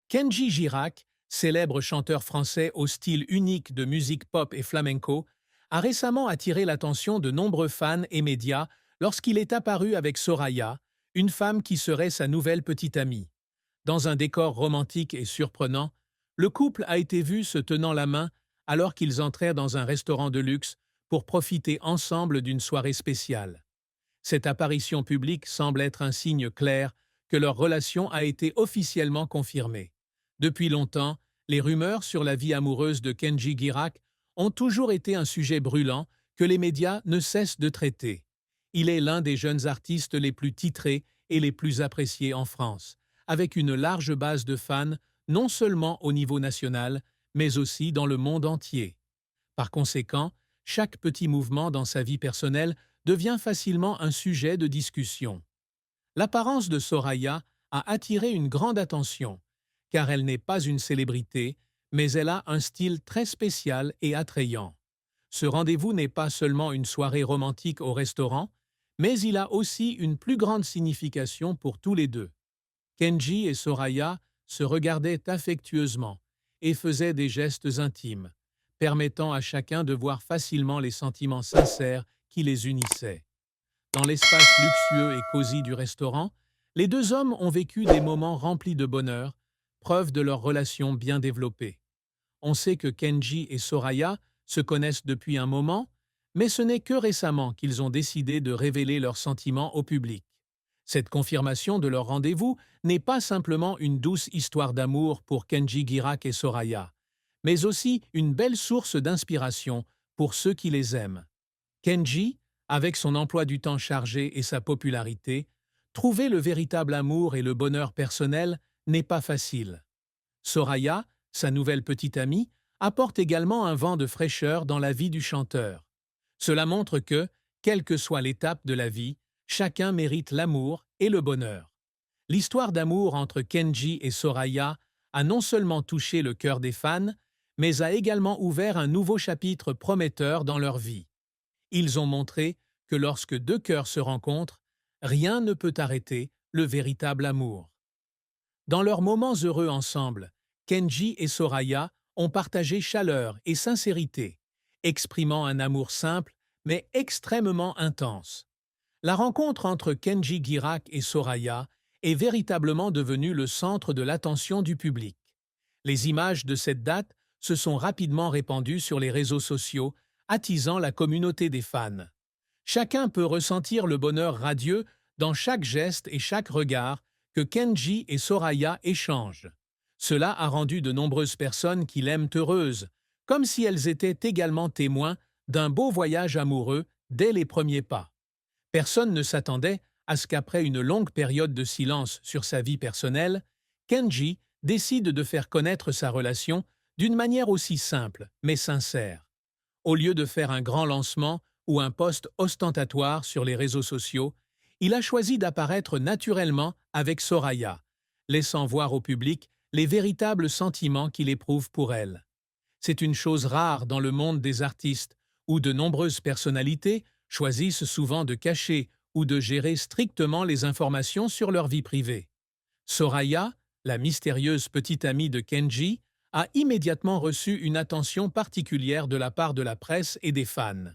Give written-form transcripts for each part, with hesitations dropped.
Kenji Girac, célèbre chanteur français au style unique de musique pop et flamenco, a récemment attiré l'attention de nombreux fans et médias lorsqu'il est apparu avec Soraya, une femme qui serait sa nouvelle petite amie. Dans un décor romantique et surprenant, le couple a été vu se tenant la main alors qu'ils entrèrent dans un restaurant de luxe pour profiter ensemble d'une soirée spéciale. Cette apparition publique semble être un signe clair que leur relation a été officiellement confirmée. Depuis longtemps, les rumeurs sur la vie amoureuse de Kenji Girac ont toujours été un sujet brûlant que les médias ne cessent de traiter. Il est l'un des jeunes artistes les plus titrés et les plus appréciés en France, avec une large base de fans non seulement au niveau national, mais aussi dans le monde entier. Par conséquent, chaque petit mouvement dans sa vie personnelle devient facilement un sujet de discussion. L'apparence de Soraya a attiré une grande attention, car elle n'est pas une célébrité, mais elle a un style très spécial et attrayant. Ce rendez-vous n'est pas seulement une soirée romantique au restaurant, mais il a aussi une plus grande signification pour tous les deux. Kenji et Soraya se regardaient affectueusement et faisaient des gestes intimes, permettant à chacun de voir facilement les sentiments sincères qui les unissaient. Dans l'espace luxueux et cosy du restaurant, les deux hommes ont vécu des moments remplis de bonheur, preuve de leur relation bien développée. On sait que Kenji et Soraya se connaissent depuis un moment, mais ce n'est que récemment qu'ils ont décidé de révéler leurs sentiments au public. Cette confirmation de leur rendez-vous n'est pas simplement une douce histoire d'amour pour Kenji Girac et Soraya, mais aussi une belle source d'inspiration pour ceux qui les aiment. Kenji, avec son emploi du temps chargé et sa popularité, trouver le véritable amour et le bonheur personnel n'est pas facile. Soraya, sa nouvelle petite amie, apporte également un vent de fraîcheur dans la vie du chanteur. Cela montre que, quelle que soit l'étape de la vie, chacun mérite l'amour et le bonheur. L'histoire d'amour entre Kenji et Soraya a non seulement touché le cœur des fans, mais a également ouvert un nouveau chapitre prometteur dans leur vie. Ils ont montré que lorsque deux cœurs se rencontrent, rien ne peut arrêter le véritable amour. Dans leurs moments heureux ensemble, Kenji et Soraya ont partagé chaleur et sincérité, exprimant un amour simple mais extrêmement intense. La rencontre entre Kenji Girac et Soraya est véritablement devenue le centre de l'attention du public. Les images de cette date se sont rapidement répandues sur les réseaux sociaux, attisant la communauté des fans. Chacun peut ressentir le bonheur radieux dans chaque geste et chaque regard que Kenji et Soraya échangent. Cela a rendu de nombreuses personnes qui l'aiment heureuses, comme si elles étaient également témoins d'un beau voyage amoureux dès les premiers pas. Personne ne s'attendait à ce qu'après une longue période de silence sur sa vie personnelle, Kenji décide de faire connaître sa relation d'une manière aussi simple mais sincère. Au lieu de faire un grand lancement ou un post ostentatoire sur les réseaux sociaux, il a choisi d'apparaître naturellement avec Soraya, laissant voir au public les véritables sentiments qu'il éprouve pour elle. C'est une chose rare dans le monde des artistes, où de nombreuses personnalités choisissent souvent de cacher ou de gérer strictement les informations sur leur vie privée. Soraya, la mystérieuse petite amie de Kenji, a immédiatement reçu une attention particulière de la part de la presse et des fans.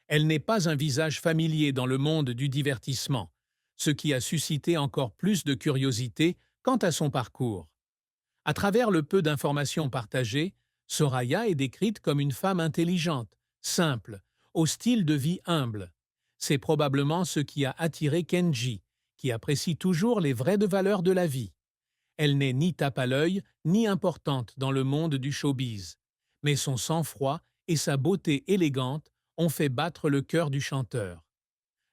Elle n'est pas un visage familier dans le monde du divertissement, ce qui a suscité encore plus de curiosité quant à son parcours. À travers le peu d'informations partagées, Soraya est décrite comme une femme intelligente, simple, au style de vie humble. C'est probablement ce qui a attiré Kenji, qui apprécie toujours les vraies valeurs de la vie. Elle n'est ni tape à l'œil, ni importante dans le monde du showbiz. Mais son sang-froid et sa beauté élégante ont fait battre le cœur du chanteur.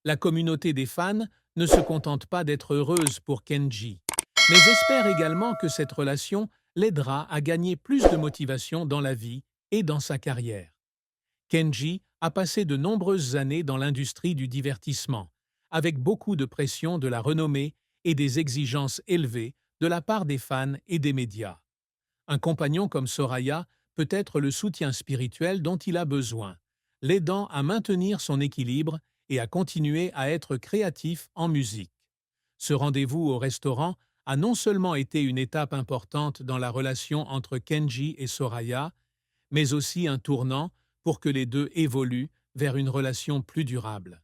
La communauté des fans ne se contente pas d'être heureuse pour Kenji, mais espère également que cette relation l'aidera à gagner plus de motivation dans la vie et dans sa carrière. Kenji a passé de nombreuses années dans l'industrie du divertissement, avec beaucoup de pression de la renommée et des exigences élevées de la part des fans et des médias. Un compagnon comme Soraya peut être le soutien spirituel dont il a besoin, l'aidant à maintenir son équilibre et à continuer à être créatif en musique. Ce rendez-vous au restaurant a non seulement été une étape importante dans la relation entre Kenji et Soraya, mais aussi un tournant pour que les deux évoluent vers une relation plus durable.